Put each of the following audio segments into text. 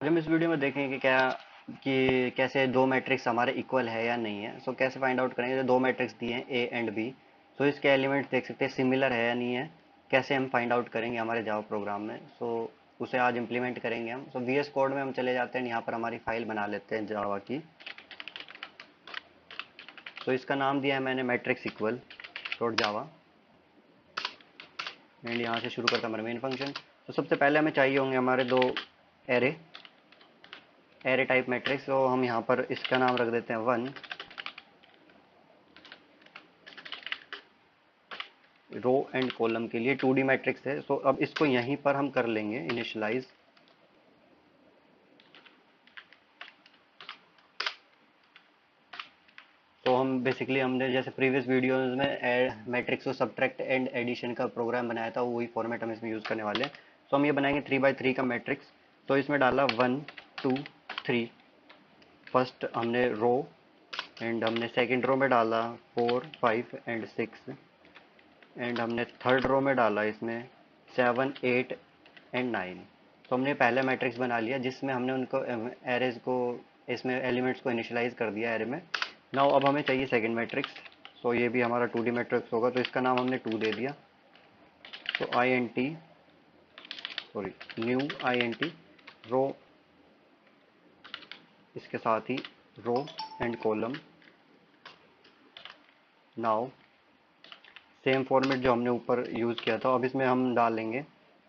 आज हम इस वीडियो में देखेंगे कि कैसे दो मैट्रिक्स हमारे इक्वल है या नहीं है। कैसे फाइंड आउट करेंगे। जो दो मैट्रिक्स दिए हैं ए एंड बी, इसके एलिमेंट्स देख सकते हैं सिमिलर है या नहीं है। कैसे हम फाइंड आउट करेंगे हमारे जावा प्रोग्राम में। उसे आज इम्प्लीमेंट करेंगे हम। वीएस कोड में हम चले जाते हैं, यहाँ पर हमारी फाइल बना लेते हैं जावा की। इसका नाम दिया है मैंने matrix equal dot Java, and यहाँ से शुरू करता हमारा मेन फंक्शन। सबसे पहले हमें चाहिए होंगे हमारे दो एरे एरे टाइप मैट्रिक्स। हम यहाँ पर इसका नाम रख देते हैं वन, रो एंड कॉलम के लिए 2D मैट्रिक्स है। अब इसको यहीं पर हम कर लेंगे इनिशियलाइज। हम बेसिकली हमने जैसे प्रीवियस वीडियोस में मैट्रिक्स को सब्ट्रैक्ट एंड एडिशन का प्रोग्राम बनाया था, वही फॉर्मेट हम इसमें यूज़ करने वाले हैं। हम ये बनाएंगे 3x3 का मैट्रिक्स। इसमें डाला 1 2 3। फर्स्ट हमने रो, एंड हमने सेकंड रो में डाला 4 5 एंड 6, एंड हमने थर्ड रो में डाला इसमें 7 8 एंड 9। हमने पहला मैट्रिक्स बना लिया जिसमें हमने उनको एरेज को, इसमें एलिमेंट्स को इनिशियलाइज कर दिया एरे में। नाउ अब हमें चाहिए सेकंड मैट्रिक्स। ये भी हमारा 2D मैट्रिक्स होगा, इसका नाम हमने 2 दे दिया। I N T sorry new I N T row, इसके साथ ही row and column. Now same format जो हमने ऊपर यूज़ किया था, अब इसमें हम डालेंगे।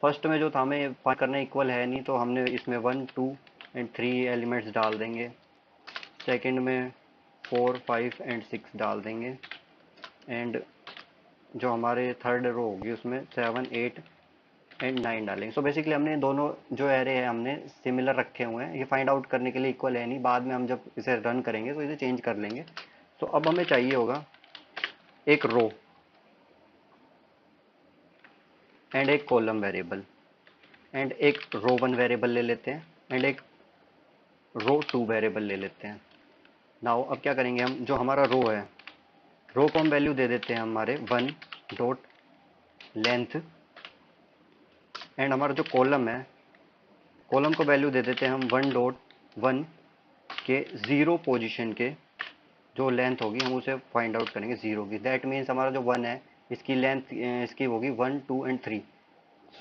फर्स्ट में जो था हमें फाइंड करना इक्वल है नहीं, तो हमने इसमें 1 2 एंड 3 एलिमेंट्स डाल देंगे। सेकंड में 4 5 एंड 6 डाल देंगे, एंड जो हमारे थर्ड रो होगी उसमें 7 8 एंड 9 डालेंगे। बेसिकली हमने दोनों जो एरे है हमने सिमिलर रखे हुए हैं, ये फाइंड आउट करने के लिए इक्वल है नहीं। बाद में हम जब इसे रन करेंगे तो इसे चेंज कर लेंगे। अब हमें चाहिए होगा एक रो एंड एक कॉलम वेरिएबल, एंड एक रो वन वेरिएबल ले लेते हैं, एंड एक रो टू वेरिएबल ले लेते हैं। नाउ अब क्या करेंगे, हम जो हमारा रो है, रो को हम वैल्यू दे देते हैं हमारे 1 डॉट लेंथ, एंड हमारा जो कॉलम है, कॉलम को वैल्यू दे देते हैं हम 1 डॉट 1 के जीरो पोजीशन के जो लेंथ होगी हम उसे फाइंड आउट करेंगे जीरो की। दैट मीन्स हमारा जो 1 है इसकी लेंथ इसकी होगी 1 2 एंड 3।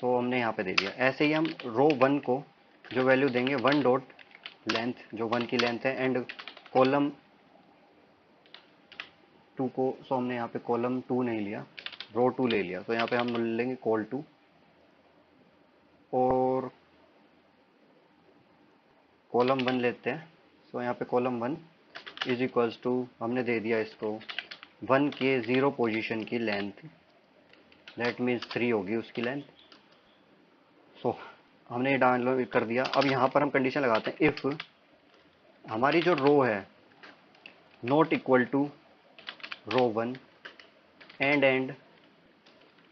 हमने यहाँ पे दे दिया। ऐसे ही हम रो 1 को जो वैल्यू देंगे 1 डॉट लेंथ जो 1 की लेंथ है, एंड कॉलम 2 को, हमने यहाँ पे कॉलम 2 नहीं लिया, रो 2 ले लिया। यहाँ पे हम लेंगे कॉल 2, और कॉलम 1 लेते हैं। यहाँ पे कॉलम 1 इज इक्वल्स टू, हमने दे दिया इसको 1 के जीरो पोजीशन की लेंथ, दैट मीन्स 3 होगी उसकी लेंथ। हमने ये डाउनलोड कर दिया। अब यहाँ पर हम कंडीशन लगाते हैं, इफ़ हमारी जो रो है not equal to row 1 and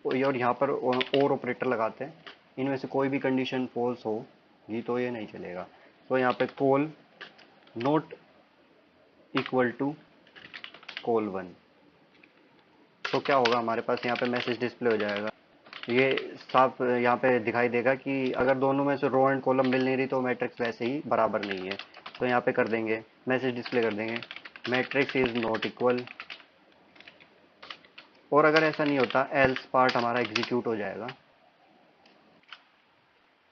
और यहाँ पर और ऑपरेटर लगाते हैं, इनमें से कोई भी कंडीशन फॉल्स होगी तो ये नहीं चलेगा। यहाँ पे col not equal to col 1। क्या होगा, हमारे पास यहाँ पे मैसेज डिस्प्ले हो जाएगा। ये साफ यहाँ पे दिखाई देगा कि अगर दोनों में से रो एंड कॉलम मिल नहीं रही तो मैट्रिक्स वैसे ही बराबर नहीं है। यहाँ पे कर देंगे, मैसेज डिस्प्ले कर देंगे मैट्रिक्स इज नॉट इक्वल, और अगर ऐसा नहीं होता एल्स पार्ट हमारा एग्जीक्यूट हो जाएगा।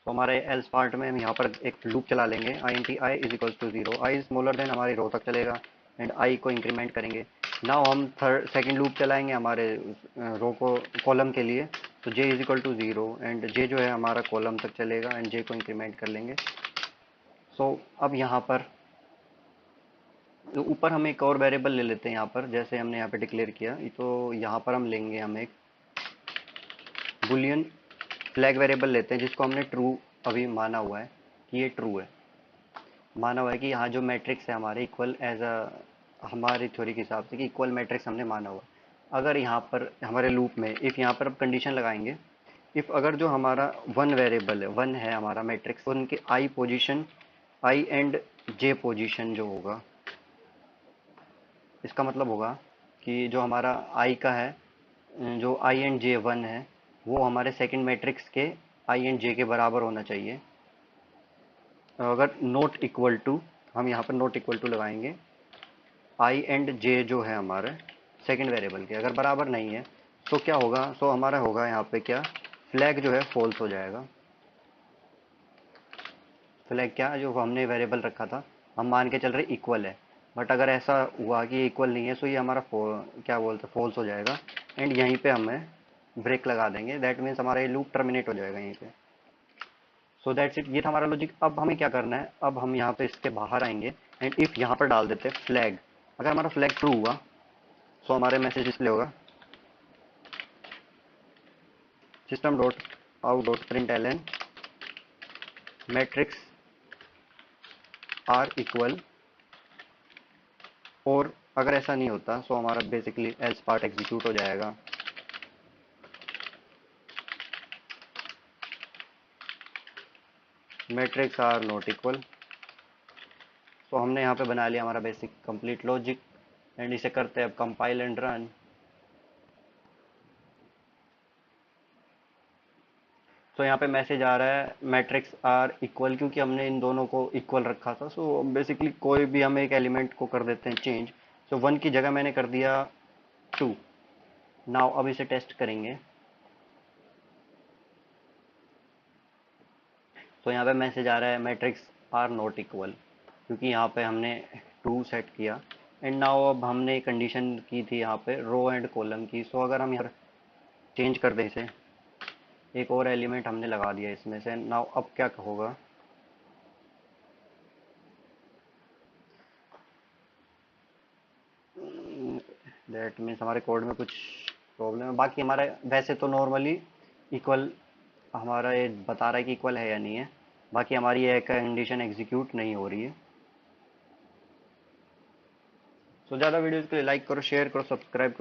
हमारे एल्स पार्ट में हम यहाँ पर एक लूप चला लेंगे, I N T I is equal to zero, I smaller than हमारी रो तक चलेगा, एंड आई को इंक्रीमेंट करेंगे। नाउ हम सेकंड लूप चलाएंगे हमारे रो को, कॉलम के लिए। J is equal to zero, and J जो है हमारा कॉलम तक चलेगा, एंड जे को इंक्रीमेंट कर लेंगे। अब यहाँ पर ऊपर हम एक और वेरिएबल ले लेते हैं, यहाँ पर जैसे हमने यहाँ पे डिक्लेयर किया। यहाँ पर हम लेंगे, हम एक बुलियन फ्लैग वेरिएबल लेते हैं जिसको हमने ट्रू अभी माना हुआ है कि ये ट्रू है। माना हुआ है कि यहाँ जो मैट्रिक्स है हमारे इक्वल एज अ, हमारी थ्योरी के हिसाब से कि इक्वल मैट्रिक्स हमने माना हुआ। अगर यहाँ पर हमारे लूप में इफ़ यहाँ पर अब कंडीशन लगाएंगे, इफ़ अगर जो हमारा वन वेरिएबल है, वन है हमारा मैट्रिक्स, उनकी I position, I and J position जो होगा, इसका मतलब होगा कि जो हमारा आई का है, जो आई एंड जे वन है, वो हमारे सेकंड मैट्रिक्स के आई एंड जे के बराबर होना चाहिए। अगर नॉट इक्वल टू, हम यहाँ पर नॉट इक्वल टू लगाएंगे, आई एंड जे जो है हमारे सेकंड वेरिएबल के, अगर बराबर नहीं है तो क्या होगा, सो हमारा होगा यहाँ पे क्या, फ्लैग जो है फॉल्स हो जाएगा। फ्लैग क्या, जो हमने वेरिएबल रखा था, हम मान के चल रहे इक्वल है, बट अगर ऐसा हुआ कि इक्वल नहीं है, सो ये हमारा क्या बोलते हैं, फॉल्स हो जाएगा। एंड यहीं पे हमें ब्रेक लगा देंगे, दैट मीन्स हमारा ये लूप टर्मिनेट हो जाएगा यहीं पे। सो दैट्स इट, ये था हमारा लॉजिक। अब हमें क्या करना है, अब हम यहाँ पे इसके बाहर आएंगे एंड इफ यहाँ पर डाल देते हैं फ्लैग। अगर हमारा फ्लैग ट्रू हुआ सो हमारे मैसेज डिस्प्ले होगा system dot out dot print L N matrix are equal. और अगर ऐसा नहीं होता सो हमारा बेसिकली एल्स पार्ट एग्जीक्यूट हो जाएगा। Matrix are not equal. तो हमने यहाँ पे बना लिया हमारा बेसिक कंप्लीट लॉजिक एंड इसे करते हैं अब कंपाइल एंड रन। तो यहाँ पे मैसेज आ रहा है मैट्रिक्स आर इक्वल, क्योंकि हमने इन दोनों को इक्वल रखा था। सो बेसिकली कोई भी हम एक एलिमेंट को कर देते हैं चेंज। सो 1 की जगह मैंने कर दिया 2। नाउ अब इसे टेस्ट करेंगे। तो यहाँ पे मैसेज आ रहा है मैट्रिक्स आर नॉट इक्वल, क्योंकि यहाँ पे हमने 2 सेट किया। एंड नाउ अब हमने कंडीशन की थी यहाँ पे रो एंड कॉलम की। सो अगर हम यहाँ चेंज कर दें इसे, एक और एलिमेंट हमने लगा दिया इसमें से, नाउ अब क्या होगा, दैट मीन्स हमारे कोड में कुछ प्रॉब्लम है। बाकी हमारा वैसे तो नॉर्मली इक्वल हमारा ये बता रहा है कि इक्वल है या नहीं है। बाकी हमारी ये कंडीशन एग्जीक्यूट नहीं हो रही है। सो ज़्यादा वीडियोज़ के लिए लाइक करो, शेयर करो, सब्सक्राइब करो।